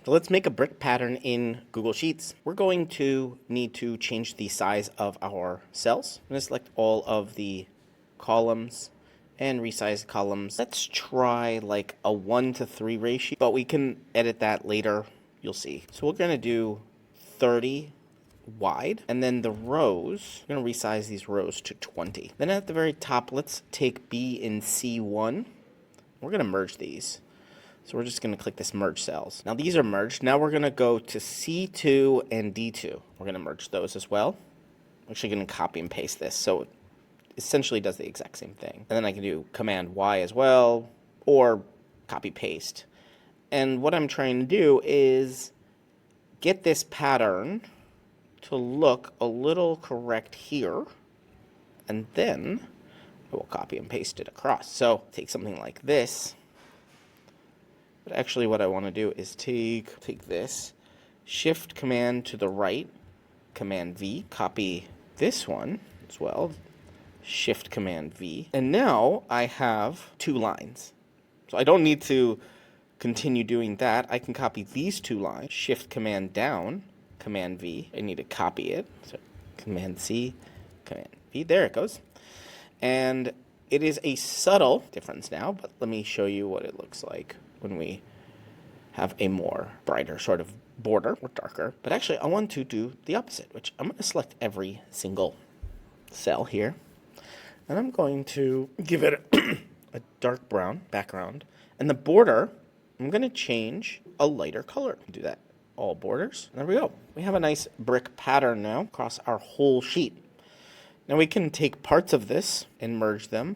So let's make a brick pattern in Google Sheets. We're going to need to change the size of our cells. I'm going to select all of the columns and resize columns. Let's try like a 1:3 ratio, but we can edit that later. You'll see. So we're going to do 30 wide, and then the rows, we're going to resize these rows to 20. Then at the very top, let's take B and C1. We're going to merge these. So we're just going to click this merge cells. Now these are merged. Now we're going to go to C2 and D2. We're going to merge those as well. I'm actually going to copy and paste this. So it essentially does the exact same thing. And then I can do Command Y as well, or copy paste. And what I'm trying to do is get this pattern to look a little correct here. And then I will copy and paste it across. So take something like this. But actually what I want to do is take this, Shift Command to the right, Command V, copy this one as well, Shift Command V, and now I have 2 lines. So I don't need to continue doing that. I can copy these 2 lines, Shift Command down, Command V. I need to copy it, so Command C, Command V, there it goes. And it is a subtle difference now, but let me show you what it looks like when we have a more brighter sort of border or darker. But actually I want to do the opposite, which I'm going to select every single cell here, and I'm going to give it a dark brown background, and the border I'm going to change a lighter color. Do that all borders. There we go. We have a nice brick pattern now across our whole sheet. Now we can take parts of this and merge them.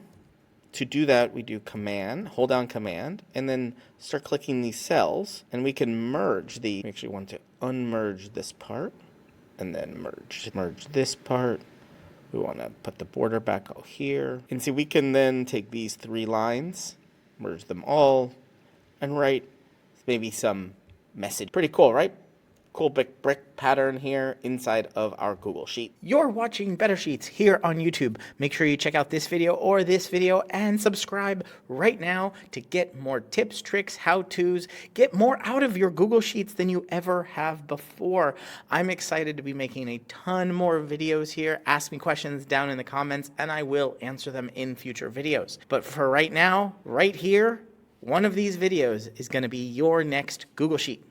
To do that, we do Command, hold down Command, and then start clicking these cells, and we can merge the, we actually want to unmerge this part, and then merge this part. We want to put the border back out here. And see, we can then take these 3 lines, merge them all, and write maybe some message. Pretty cool, right? Cool brick pattern here inside of our Google Sheet. You're watching Better Sheets here on YouTube. Make sure you check out this video or this video and subscribe right now to get more tips, tricks, how-tos, get more out of your Google Sheets than you ever have before. I'm excited to be making a ton more videos here. Ask me questions down in the comments and I will answer them in future videos. But for right now, right here, one of these videos is going to be your next Google Sheet.